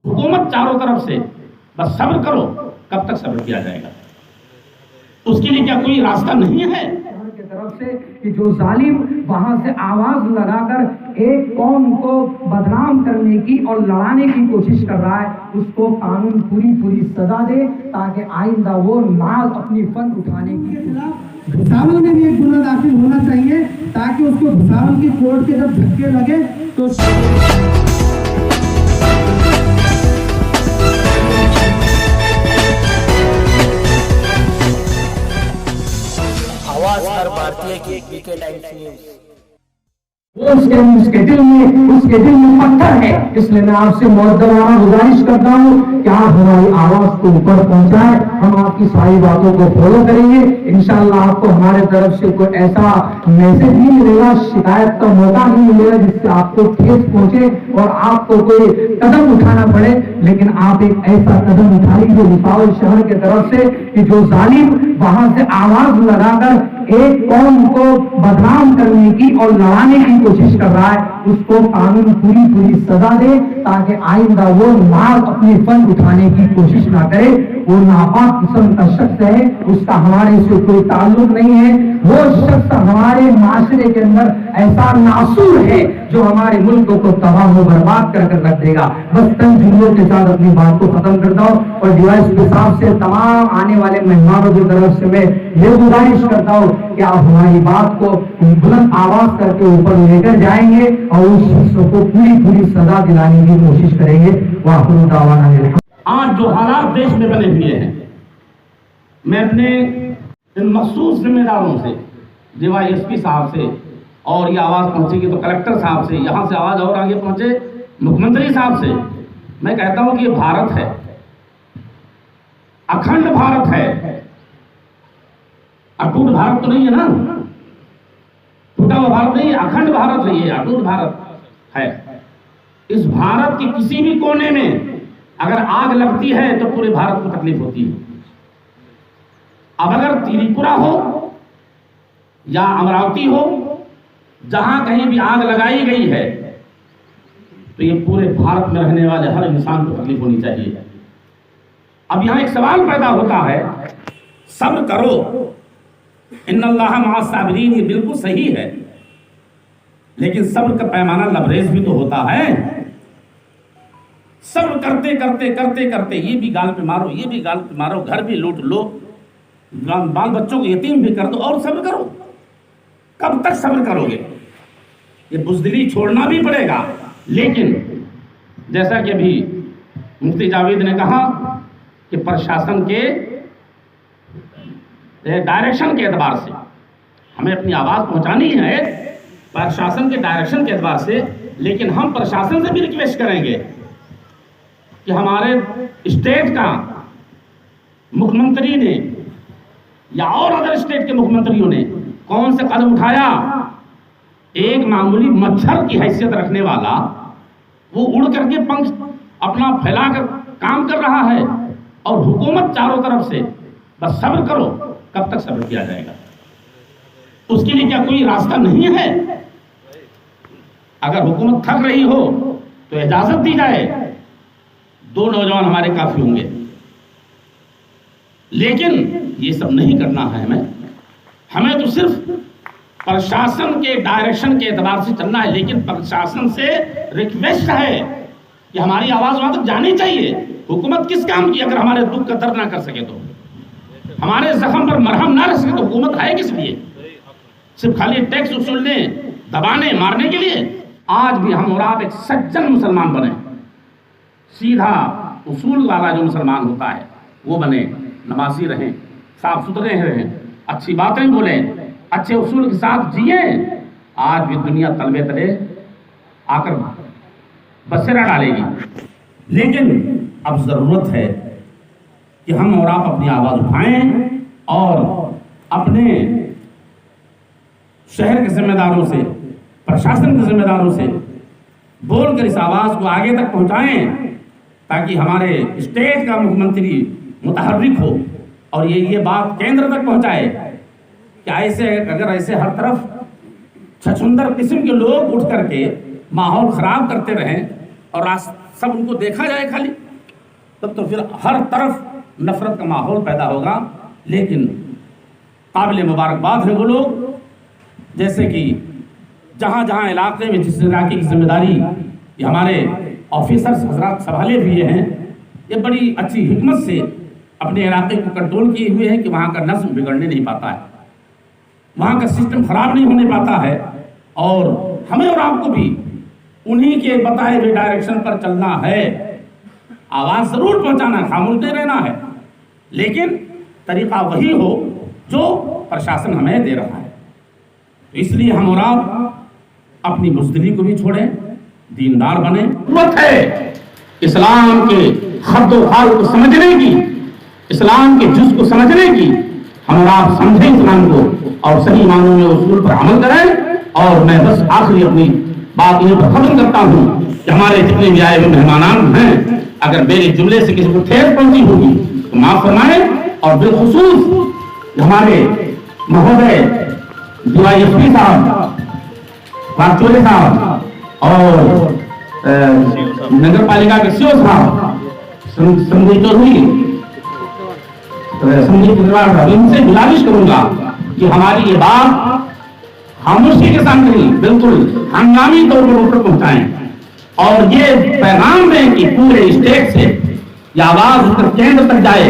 हुकूमत चारों तरफ से, बस सब्र करो। कब तक सब्र किया जाएगा? उसके लिए क्या कोई रास्ता नहीं है की तरफ से कि जो जालिम वहां से आवाज लगाकर एक कौम को बदनाम करने की और लड़ाने की कोशिश कर रहा है, उसको कानून पूरी सजा दे ताकि आइंदा वो नाल अपनी फन उठाने की खिलाफ भुसावल में भी एक गुना दाखिल होना चाहिए ताकि उसको भुसावल की कोर्ट के जब धक्के लगे तो आवाज हर भारतीय की पीके टाइम्स न्यूज। वो उसके दिल में पत्थर है। इसलिए मैं आपसे मुअद्दबाना गुजारिश करता हूँ कि आप हमारी आवाज को ऊपर पहुंचाएं। हम आपकी सारी बातों को फॉलो करेंगे। इंशाअल्लाह आपको हमारे तरफ से कोई ऐसा मैसेज नहीं मिलेगा, शिकायत का मौका नहीं मिलेगा जिससे आपको ठेस पहुंचे और आपको कोई कदम उठाना पड़े। लेकिन आप एक ऐसा कदम उठाएंगे भुसावल शहर के तरफ से कि जो जालिम वहां से आवाज लगाकर एक कौम को बदनाम करने की और लड़ाने की कोशिश कर रहा है, उसको कानून पूरी सजा दे ताकि आइंदा वो नाल अपनी फन उठाने की कोशिश ना करे। वो नापाक किस्म का शख्स है, उसका हमारे से कोई ताल्लुक नहीं है। वो शख्स हमारे माशरे के अंदर ऐसा नासूर है जो हमारे मुल्क को तबाह व बर्बाद कर रख देगा। बस तन जुमलों के साथ अपनी बात को खत्म करता हूँ और डिवाइस के हिसाब से तमाम आने वाले मेहमानों की तरफ से मैं ये गुजारिश करता हूँ कि आप हमारी बात को बुलंद आवाज करके ऊपर लेकर जाएंगे और उस शख्स को पूरी सजा दिलाने की कोशिश करेंगे। वाखिर दावाना। आज जो हालात देश में बने हुए हैं, मैं अपने इन मखसूस जिम्मेदारों से, DYSP साहब से, और ये आवाज पहुंचेगी तो कलेक्टर साहब से, यहाँ से आवाज और आगे पहुंचे मुख्यमंत्री साहब से, मैं कहता हूं कि ये भारत है, अखंड भारत है। अटूट भारत तो नहीं है ना, टूटा हुआ भारत नहीं है, अखंड भारत नहीं है, अटूट भारत है। इस भारत के किसी भी कोने में अगर आग लगती है तो पूरे भारत को तकलीफ होती है। अब अगर त्रिपुरा हो या अमरावती हो, जहां कहीं भी आग लगाई गई है तो ये पूरे भारत में रहने वाले हर इंसान को तकलीफ होनी चाहिए। अब यहां एक सवाल पैदा होता है, सब्र करो, इन्नल्लाह मअस साबिरीन, ये बिल्कुल सही है, लेकिन सब्र का पैमाना लबरेज भी तो होता है। सब्र करते ये भी गाल पे मारो, ये भी गाल पे मारो, घर भी लूट लो, बाल बच्चों को यतीम भी कर दो और सब्र करो। कब तक सब्र करोगे? ये बुज़दिली छोड़ना भी पड़ेगा। लेकिन जैसा कि अभी मुफ्ती जावेद ने कहा कि प्रशासन के डायरेक्शन के एतबार से हमें अपनी आवाज पहुंचानी है, प्रशासन के डायरेक्शन के एतबार से। लेकिन हम प्रशासन से भी रिक्वेस्ट करेंगे कि हमारे स्टेट का मुख्यमंत्री ने या और अदर स्टेट के मुख्यमंत्रियों ने कौन से कदम उठाया। एक मामूली मच्छर की हैसियत रखने वाला वो उड़ करके पंख अपना फैलाकर काम कर रहा है और हुकूमत चारों तरफ से, बस सब्र करो। कब तक सब्र किया जाएगा? उसके लिए क्या कोई रास्ता नहीं है? अगर हुकूमत थक रही हो तो इजाजत दी जाए, 2 नौजवान हमारे काफी होंगे। लेकिन ये सब नहीं करना है हमें तो सिर्फ प्रशासन के डायरेक्शन के एतबार से चलना है। लेकिन प्रशासन से रिक्वेस्ट है कि हमारी आवाज वहां तक जानी चाहिए। हुकूमत किस काम की अगर हमारे दुख का दर्द ना कर सके, तो हमारे जख्म पर मरहम ना रह सके, तो हुकूमत है किस लिए? सिर्फ खाली टैक्स वसूलने, दबाने, मारने के लिए? आज भी हम और आप एक सज्जन मुसलमान बने, सीधा उसूल वाला जो मुसलमान होता है वो बने, नमाजी रहें, साफ सुथरे रहें, अच्छी बातें बोलें, अच्छे उसूल के साथ जिए। आज भी दुनिया तलबे तले आकर बसेरा डालेगी। लेकिन अब जरूरत है कि हम और आप अपनी आवाज उठाएं और अपने शहर के जिम्मेदारों से, प्रशासन के जिम्मेदारों से बोलकर इस आवाज को आगे तक पहुंचाएं ताकि हमारे स्टेट का मुख्यमंत्री मुतहर्रिक हो और ये बात केंद्र तक पहुंचाए कि ऐसे हर तरफ छछुंदर किस्म के लोग उठ करके माहौल खराब करते रहें और सब उनको देखा जाए खाली, तब तो फिर हर तरफ नफरत का माहौल पैदा होगा। लेकिन काबिल मुबारकबाद है वो लोग, जैसे कि जहाँ जहाँ इलाके में जिस इलाके की जिम्मेदारी ये हमारे ऑफिसर्स हजरात संभाले हुए हैं, ये बड़ी अच्छी हिकमत से अपने इलाके को कंट्रोल किए हुए हैं कि वहाँ का नस्म बिगड़ने नहीं पाता है, वहाँ का सिस्टम खराब नहीं होने पाता है। और हमें और आपको भी उन्हीं के बताए हुए डायरेक्शन पर चलना है, आवाज़ ज़रूर पहुँचाना है, खामोश नहीं रहना है, लेकिन तरीका वही हो जो प्रशासन हमें दे रहा है। तो इसलिए हम और आप अपनी बुज़दिली को भी छोड़ें, दीनदार बने। जरूरत है इस्लाम के हद व हाल को समझने की, इस्लाम के जुज़ को समझने की। हम और आप समझें इस्लाम को और सही मानों में उसूल पर अमल करें। और मैं बस आखिरी अपनी बात यहीं पर खत्म करता हूँ कि हमारे जितने भी आए हुए मेहमान हैं, अगर मेरे जुमले से किसी को ठेस पहुंची होगी तो माफ फरमाएं। और बिलखुसूस हमारे महोदय DYSP साहब, वाकचोले साहब और नगर पालिका के CO साहब संदीप चौधरी, संदीप अग्रवाल, इनसे गुजारिश करूंगा कि हमारी ये बात खामोशी के साथ नहीं, बिल्कुल हंगामी तौर पर ऊपर पहुंचाएं और ये पैगाम दें कि पूरे स्टेट से ये आवाज उत्तर केंद्र तक जाए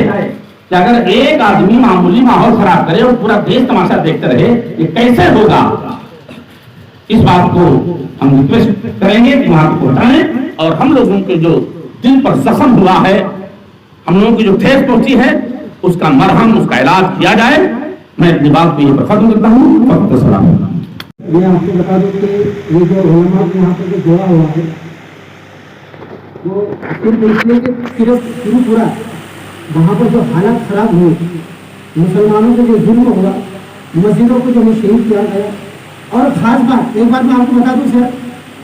कि अगर एक आदमी मामूली माहौल खराब करे और पूरा देश तमाशा देखते रहे, ये कैसे होगा। इस बात को हम रिक्वेस्ट करेंगे कि वहां को पहुंचाएं और हम लोगों के जो दिल पर जख्म हुआ है, हम लोगों की जो ठेस पहुंची है, उसका मरहम, उसका इलाज किया जाए। मैं अपनी बात को यहीं पर खत्म करता हूँ। सलाम। मैं आपको बता दूं कि ये जो उलमा यहाँ पर जो जोड़ा हुआ है वो सिर्फ इसलिए कि सिर्फ पूरा वहाँ पर जो हालत खराब हुई, मुसलमानों को जो जुल्म हुआ, मस्जिदों को जो शहीद किया गया। और ख़ास बात, एक बात मैं आपको बता दूं सर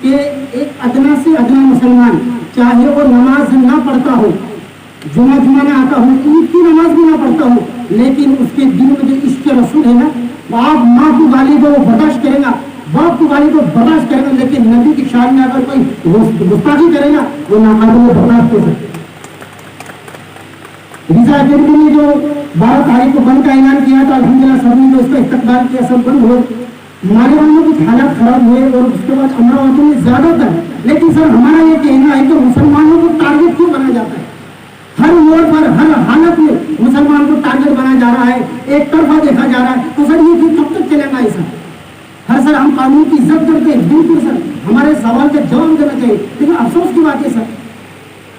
कि एक अदना से अदना मुसलमान, चाहे वो नमाज ना पढ़ता हो, जुमा ना आता हो, ईद की नमाज भी ना पढ़ता हो, लेकिन उसके दिल में जो इश्क रसूल है ना, आप माँ की गाली को बर्दाश्त करेगा, बाप की गाली को बर्दाश्त करेगा, लेकिन नबी की शान में अगर कोई गुस्ताखी करेगा वो नाकाबिल बर्दाश्त हो सकता है। वीजा अकेडमी ने जो 12 तारीख को बंद का ऐलान किया था, अल्हम्दुलिल्लाह सबने जो उसका इस्तकबाल किया, सब बंद हुए। मालेगांव में कुछ हालात खराब हुए और उसके बाद अमरावती में ज्यादातर। लेकिन सर हमारा ये कहना है कि मुसलमानों को टारगेट क्यों बनाया जाता है? हर मोड़ पर, हर हालत में मुसलमान को टारगेट बनाया जा रहा है, एक तरफा देखा जा रहा है। तो सर ये कब तक चलेगा ऐसा? हर सर हम कानून की इज्जत करते हैं, बिल्कुल सर, हमारे सवाल का जवाब देना चाहिए। लेकिन अफसोस की बात है सर,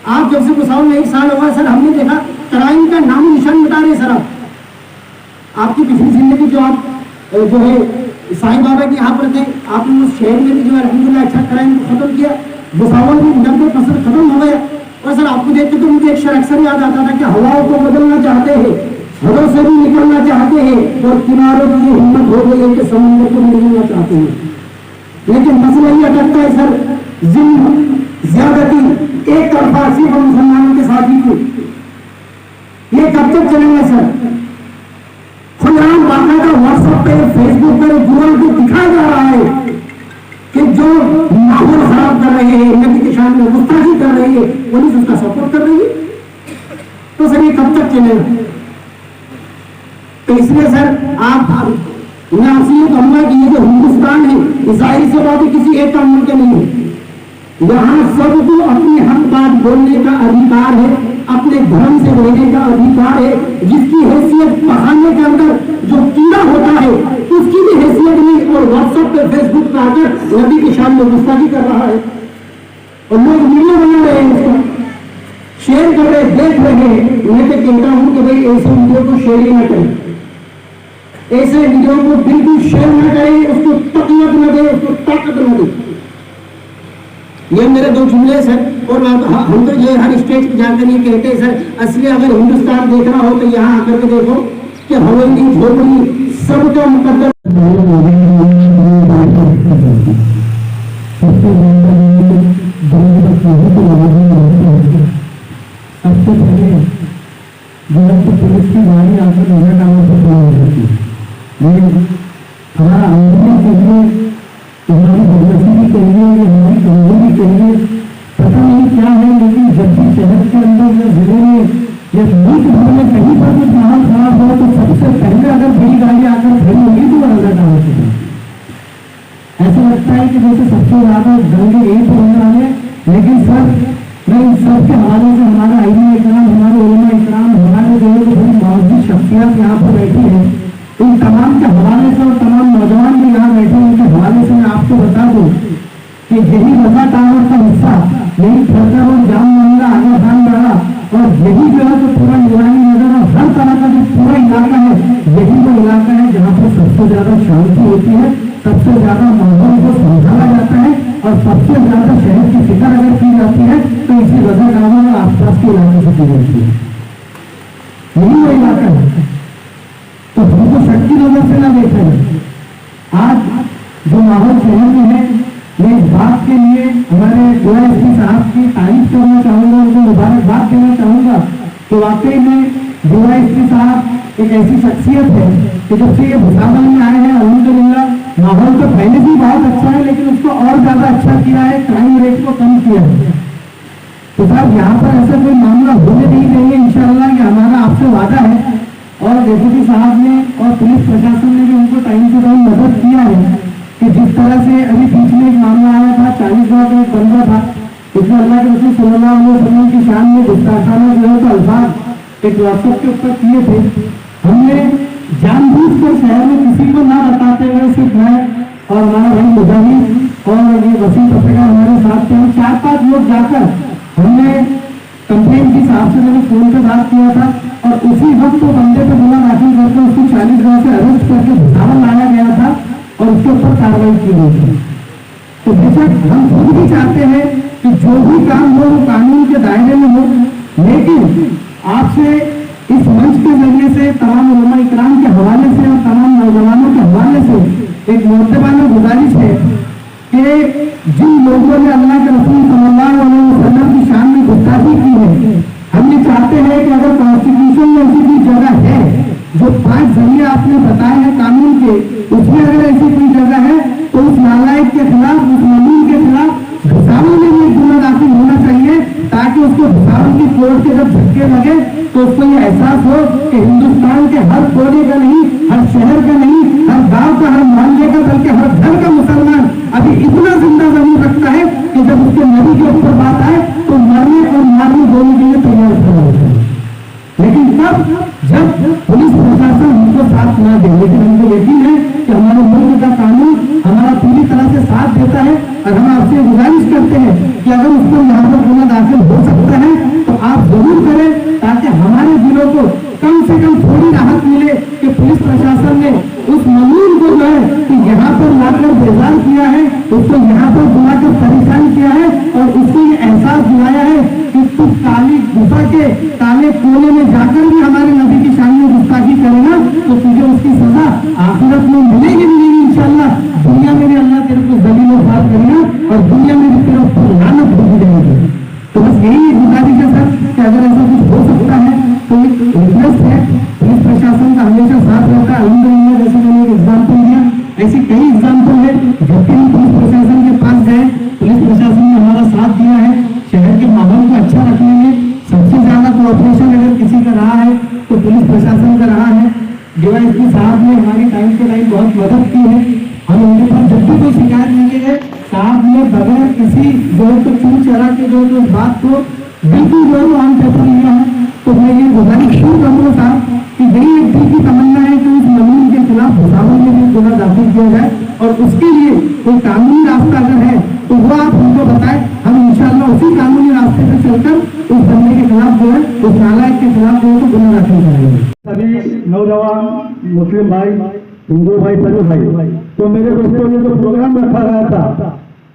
आप जब से गुसाओ में 1 साल हुआ सर, हमने देखा क्राइम का नाम निशान मिटा रहे सर। आपकी पिछली जिंदगी जो आप जो है साईं बाबा के यहाँ पर थे, आपने उस शहर में भी जो है अल्हम्दुलिल्लाह अच्छा क्राइम को खत्म किया, गुसावल भी 90% खत्म हो गया। और सर आपको देख के तो मुझे एक शेर अक्सर याद आता था कि हवाओं को बदलना चाहते हैं, हदों से भी निकलना चाहते हैं, और किनारों की हिम्मत हो गई है कि समुद्र को निकलना चाहते हैं। लेकिन मसला ये अटकता है सर, जुल्म, ज्यादती, एक तरफा सिर्फ मुसलमानों के साथ ही थी। ये कब तक चलेगा सर? खुलेआम बाकायदा व्हाट्सएप पे, फेसबुक पे, गूगल पे दिखाया जा रहा है कि जो माहौल खराब कर रहे हैं, नबी के शान में गुस्ताखी कर रही है, पुलिस उसका सपोर्ट कर रही है। तो सर ये कब तक चलेगा? तो इसलिए सर मैं आपसे ये कहूंगा कि ये जो हिंदुस्तान है, जाहिर सी बात है किसी एक का मुल्क नहीं है। यहाँ सबको अपनी हक बात बोलने का अधिकार है, अपने धर्म से रहने का अधिकार है। जिसकी हैसियत पढ़ाने के अंदर जो कीड़ा होता है उसकी भी हैसियत नहीं, और व्हाट्सएप पे, फेसबुक पे आकर नबी की शान में गुस्ताखी कर रहा है और लोग वीडियो बना रहे हैं, उसको शेयर कर रहे, देख रहे हैं। मैं तो कहता हूँ कि भाई ऐसे वीडियो को शेयर ही ना करें, ऐसे वीडियो को बिल्कुल शेयर न करें, उसको तकलीफ न दे, उसको ताकत न दे। ये मेरे 2 जुमले सर। और हम तो ये हर स्टेज पे जाकर ये कहते हैं सर, असली अगर हिंदुस्तान देख रहा हो तो यहाँ आकर के देखो कि हवेली, झोपड़ी, सबका मुकद्दर सबसे पहले पुलिस की गाड़ी आकर मेरा काम हमारा आंदोलन के लिए, हमारी बदमाशी भी करिए, हमारी कमजोरी भी करिए, पता नहीं क्या है। मुल्क भर में कहीं पर कुछ माहौल खराब हो तो सबसे पहले अगर बड़ी गाड़ी आकर खड़ी होगी तो वो नजर डालती है। ऐसा लगता है कि जैसे सबसे ज्यादा दंगे यही पर होने वाले, लेकिन सर मैं इन सब के हवाले से हमारे आईने इकराम, हमारे उलमा इकराम, हमारे जो बड़ी मौजूद शख्सियत यहाँ पर बैठी है, इन तमाम के हवाले से और तमाम नौजवान भी यहाँ बैठे उनके हवाले से मैं आपको बता दूं कि यही रजा टावर का हिस्सा, यही खर्चा और जाम मामला आगे खान रहा, और यही जो है तो पूरा ईरानी नगर और हर तरह का जो पूरा इलाका है, यही वो इलाका है जहाँ पर सबसे ज्यादा शांति होती है, सबसे ज्यादा माहौल को समझाया जाता है और सबसे ज्यादा शहर की फिक्र अगर की जाती है तो इसी रजा टावर और आसपास के इलाके से की जाती है। यही वो इलाका है, तो हमको शक की नजर से ना देखा है। आज जो माहौल शहर में है, मैं इस बात के लिए हमारे डीवाईएसपी साहब की तारीफ करना चाहूंगा, उनको मुबारकबाद देना चाहूंगा कि वाकई में डीवाईएसपी साहब एक ऐसी शख्सियत है कि जब से ये भुसावल में आए हैं अल्हम्दुलिल्लाह माहौल तो पहले भी बहुत अच्छा है, लेकिन उसको और ज्यादा अच्छा किया है, क्राइम रेट को कम किया है। तो साहब यहाँ पर ऐसा कोई मामला होने नहीं देंगे इंशाअल्लाह, ये हमारा आपसे वादा है। और डेप्यूटी साहब ने और पुलिस प्रशासन ने भी उनको टाइम से टाइम मदद किया है कि जिस तरह से अभी बीच में एक मामला आया था 40 गाँव का एक बंदा था, इसमें अल्लाह के रसूल सल्लल्लाहु अलैहि वसल्लम की शान में गुस्ताखाना जो है तो अल्फाज एक व्हाट्सएप के ऊपर किए थे। हमने जानबूझकर शहर में किसी को ना बताते हुए सिर्फ मैं और हमारा भाई मुजाहिद और ये वसीम पत्रकार हमारे साथ थे, हम 4-5 लोग जाकर हमने कंप्लेन की साहब से मैंने फोन पे बात किया था और उसी वक्त वो बंदे पे गुना दाखिल करके उसको 40 गाँव से अरेस्ट करके भुसावल लाया गया था और उसके ऊपर कार्रवाई की गई थी। तो बेशक हम खुद भी चाहते हैं कि जो भी काम हो वो कानून के दायरे में हो, लेकिन आपसे इस मंच के जरिए से तमाम उलमा इकराम के हवाले से और तमाम नौजवानों के हवाले से एक मुद्देबाना गुजारिश है कि जिन लोगों ने अल्लाह के रसूल सल्लल्लाहु अलैहि वसल्लम की शान में गुस्ताखी की है, हम ये चाहते हैं कि अगर कॉन्स्टिट्यूशन में ऐसी कोई जगह है जो 5 जरिए आपने बताए हैं कानून के, उसमें अगर ऐसी कोई जगह है तो उस नालायक के खिलाफ, उस मजलूम के खिलाफ भुसावल में भी गुना दाखिल होना चाहिए, ताकि उसको भुसावल की कोर्ट के जब झटके लगे तो उसको ये एहसास हो कि हिंदुस्तान के हर कोने का नहीं, हर शहर का नहीं, हर गांव का, हर मोहल्ले का, बल्कि हर घर का मुसलमान अभी इतना जिंदा जमीन रखता है कि जब उसके नबी के ऊपर बात आए तो मरने और मारने दोनों के लिए तैयार खड़ा होता है। लेकिन तब जब पुलिस प्रशासन हमको साथ ना दे, लेकिन हमको यकीन है कि हमारे मुल्क का कानून हमारा पूरी तरह से साथ देता है और हम आपसे गुजारिश करते हैं कि अगर उस पर यहाँ पर गुना दाखिल हो सकता है तो आप जरूर करें, ताकि हमारे दिलों को कम से कम थोड़ी राहत मिले कि पुलिस प्रशासन ने उस मजलूम को जो है कि यहाँ पर लाकर बेजार किया है, उसको यहाँ पर बुलाकर परेशान किया है और उसको ये एहसास दिलाया है कि तू काली गुफा के काले कोने में जाकर भी हमारे नबी की शान में गुस्ताखी करेगा तो तुझे उसकी सजा आखिरत में मिलेगी इंशाअल्लाह। दुनिया में भी अल्लाह तेरे को जलील और फार करेगा और दुनिया में भी तेरे ऊपर लानत भेजी जाएगी। तो बस यही गुजारिश है सर कि अगर ऐसा कुछ हो सकता है तो एक रिक्वेस्ट है, पुलिस प्रशासन का हमेशा साथ रहता है अल्हम्दुलिल्लाह। जैसे मैंने एक एग्जाम्पल दिया, ऐसी कई एग्जाम्पल है जब भी हम पुलिस प्रशासन के पास गए, पुलिस प्रशासन ने हमारा साथ दिया है। शहर के माहौल को अच्छा रखने में सबसे ज्यादा कोऑपरेशन अगर किसी का रहा है तो पुलिस प्रशासन का रहा है। डीवाईएसपी साहब ने हमारी टाइम से टाइम बहुत मदद की है। हम उनके पास जब भी कोई शिकायत मिली है, साहब ने बगैर किसी जो तो चूक चला के जो तो इस बात को बिल्कुल जो ऑन पेपर लिया है। तो मैं ये गुजारिश शुरू करूँगा साहब कि यही एक दिल की तमन्ना है कि उस मजलूम के खिलाफ भुसावल में भी गुना दाखिल किया जाए और उसके लिए कोई कानूनी रास्ता अगर है तो वो आप हमको बताएं, हम इंशाअल्लाह उसी कानूनी रास्ते पे चलकर उस बंदे के खिलाफ जो है, उस नालायक के खिलाफ जो है तो गुना दाखिल करेंगे। सभी नौजवान मुस्लिम भाई, हिंदू भाई, सभी भाई, तो मेरे दोस्तों ये जो प्रोग्राम रखा गया था,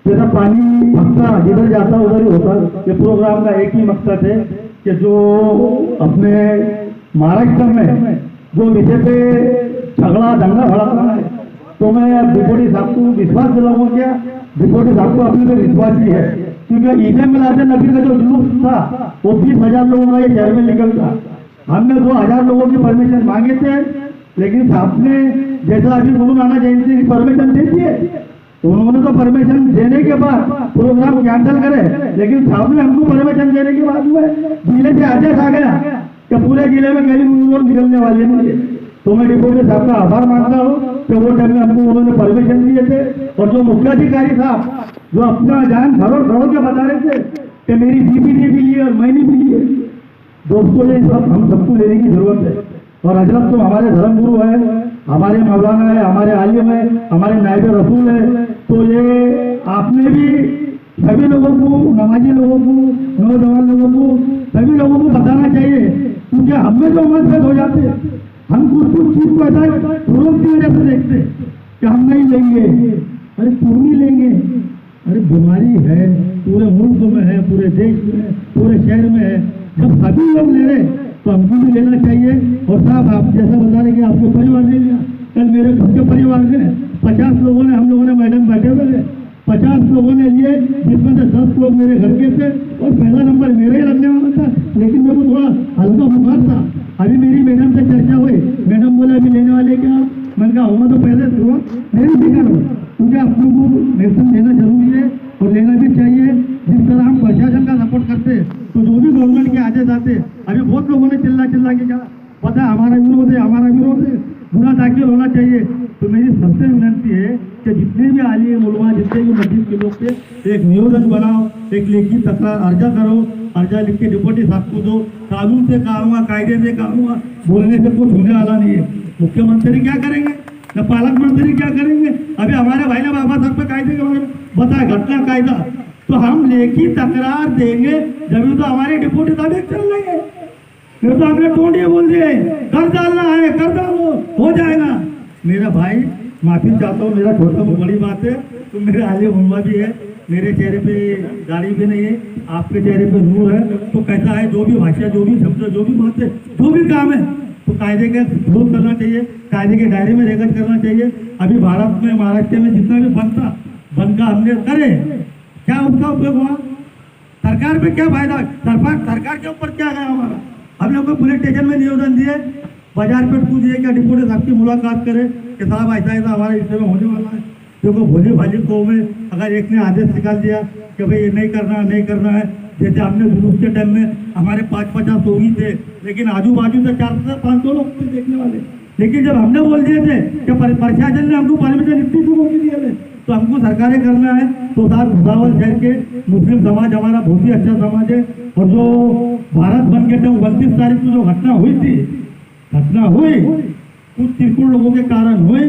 जैसा पानी भक्का जिधर जाता उधर ही होता, ये प्रोग्राम का एक ही मकसद है कि जो अपने महाराष्ट्र में जो विषय पे झगड़ा दंगा भड़का है, तो मैं डिप्टी साहब को विश्वास दिलाऊंगा। क्या डिप्टी साहब को अपने पे विश्वास ही है, क्योंकि ईद मिलाद नबी का जो जुलूस था वो 20,000 लोगों का ये शहर में निकल था। हमने 2,000 लोगों की परमिशन मांगे थे, लेकिन साहब ने जैसा अभी गुरु नानक जयंती की परमिशन दे दी है, उन्होंने तो परमिशन देने के बाद प्रोग्राम कैंसिल करे, लेकिन साहब ने हमको परमिशन देने के बाद में जिले से आदेश आ गया कि पूरे जिले में कहीं लोग निकलने वाले नहीं है। तो मैं डिप्टी साहब का आभार मानता हूँ कि वो टाइम में हमको उन्होंने परमिशन दिए थे। और जो मुख्याधिकारी साहब जो अपना जान खरोड़ खरोड़ के बता रहे थे कि मेरी बीबी ने भी ली और मैंने भी ली है, दोस्तों ये सब हम सबको लेने की जरूरत है। और हजरत तो हमारे धर्मगुरु है, हमारे मौलाना है, हमारे आलिम है, हमारे नायब रसूल है। तो ये आपने भी सभी लोगों को, नमाजी लोगों को, नौजवान लोगों को, सभी लोगों को बताना चाहिए, क्योंकि हमें जो मतभेद हो जाते, हम कुछ चीज को ऐसा फरोग की वजह से देखते कि हम नहीं लेंगे, अरे क्यों नहीं लेंगे, अरे बीमारी है, पूरे मुल्क में है, पूरे देश में है, पूरे शहर में है। जब सभी लोग ले रहे तो हमको भी लेना चाहिए। और साहब आप जैसा बता रहे कि आपके परिवार ने लिया, कल मेरे घर के परिवार में 50 लोगों ने, हम लोगों ने मैडम बैठे हुए थे, 50 लोगों ने लिए, जिसमें से 10 लोग मेरे घर के थे और पहला नंबर मेरे ही लगने वाला था। लेकिन मेरे को थोड़ा हल्का बुखार था। अभी मेरी मैडम से चर्चा हुई, मैडम बोले अभी लेने वाले क्या, मैंने कहा होगा तो पहले शुरुआत मेरी भी करो, क्योंकि आप लोगों को वैक्सीन लेना जरूरी है और लेना भी चाहिए। जिस तरह हम प्रशासन का सपोर्ट करते हैं तो जो भी गवर्नमेंट के आदेश आते, अभी बहुत लोगों ने चिल्ला के कहा पता है हमारा विरोध है, हमारा विरोध है, गुना दाखिल होना चाहिए। तो मेरी सबसे विनंती है कि जितने भी आलिम उलमा, जितने भी मस्जिद के लोग थे, एक निवेदन बनाओ, एक लेखी तकरार अर्जा करो, अर्जा लिख के डिप्टी साहब को दो। कानून से काम हुआ, कायदे से काम हुआ, बोलने से कुछ होने वाला नहीं है। मुख्यमंत्री क्या करेंगे, न पालक मंत्री क्या करेंगे। अभी हमारे भाई ने बाबा साहब पे कायदे के बारे में बताया, घटना कायदा, तो हम लेखी तकरार देंगे जब तो हमारे डिप्टी साहब चल लेंगे। फिर तो आपने टोंटिए बोल दिए, कर डालना है कर डालो, हो जाएगा। मेरा भाई माफी चाहता हूँ, मेरा छोटा बड़ी बात है, तो मेरे आलिम उलमा भी है, मेरे चेहरे पे दाढ़ी भी नहीं है, आपके चेहरे पे नूर है। तो कैसा है, जो भी भाषा, जो भी शब्द, जो भी बात है, जो भी काम है, तो कायदे के विरोध करना चाहिए, कायदे के दायरे में रहकर करना चाहिए। अभी भारत में, महाराष्ट्र में जितना भी बनता हमने करे, क्या उसका उपयोग हुआ, सरकार पे क्या फायदा, सरकार के ऊपर क्या गया हमारा। हम लोग को पुलिस स्टेशन में निवेदन दिए, बाजार पे टू दिए क्या डिप्टी साहब की मुलाकात करे कि साहब ऐसा हमारे हिस्से में होने वाला है। देखो भोली भाली को में अगर एक ने आदेश निकाल दिया कि भाई ये नहीं करना है, जैसे हमने जुलूस के टाइम में हमारे 5-50 लोग ही थे, लेकिन आजू बाजू से 400 से 500 लोग थे देखने वाले। लेकिन जब हमने बोल दिए थे कि प्रशासन ने हमको परमिशन इतनी लोगों की दिए थे, तो हमको सरकारें करना है। तो साथ भुसावल शहर के मुस्लिम समाज हमारा बहुत ही अच्छा समाज है। और जो भारत बन के टाइम 29 तारीख को जो घटना हुई कुछ त्रिकुट लोगों के कारण हुई,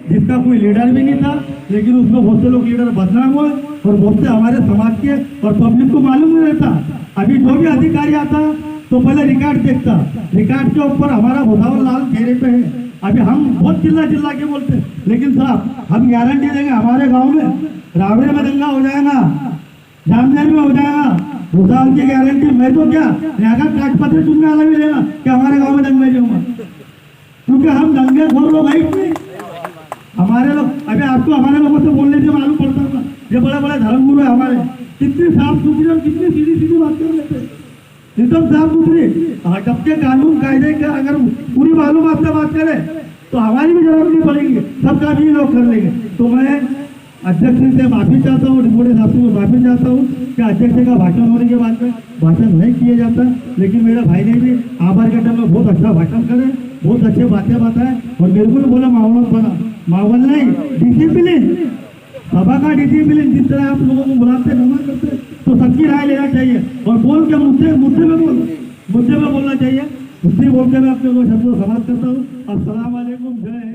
जिसका कोई लीडर भी नहीं था, लेकिन उसमें बहुत से लोग लीडर बदनाम हुए और बहुत से हमारे समाज के और पब्लिक को मालूम नहीं रहता। अभी जो भी अधिकारी आता तो पहले रिकॉर्ड देखता, रिकॉर्ड के ऊपर हमारा भुसावल लाल चेहरे पे है। अभी हम बहुत चिल्ला के बोलते, लेकिन साहब हम गारंटी देंगे हमारे गाँव में रावड़े में दंगा हो जाएगा, जामनेर में हो जाएगा, भुसावल की गारंटी। मैं तो क्या यहाँ का कागपत्र चुनने वाला भी लेगा कि हमारे गाँव में दंगे जाऊंगा, क्योंकि हम दंगे खोर लोग हैं हमारे लोग। अभी आपको हमारे लोगों से बोलने से मालूम पड़ता था, ये बड़े बड़े धर्मगुरु है हमारे, कितनी साफ सुथरी और कितनी सीधी बात कर लेते, एकदम साफ सुथरी। जबकि कानून कायदे का अगर पूरी मालूम आपसे बात करें तो हमारी भी जरूरत नहीं पड़ेगी, सबका भी लोग कर लेंगे। तो मैं अध्यक्ष से माफी चाहता हूँ, डिप्टी साहब से माफी चाहता हूँ कि अध्यक्ष का भाषण होने के बाद में भाषण नहीं किया जाता, लेकिन मेरे भाई ने भी आभार के टाइम में बहुत अच्छा भाषण करे, बहुत अच्छे बातें बताए और मेरे को भी बोला माहौल नहीं डिसिप्लिन, सभा का डिसिप्लिन। जिस तरह आप लोगों को बुलाते नमन करते तो सबकी राय लेना चाहिए और बोल के मुद्दे में बोलना चाहिए। मुद्दे बोल के मैं अपने शब्दों को समाप्त करता हूँ। अस्सलाम वालेकुम, जय हिंद।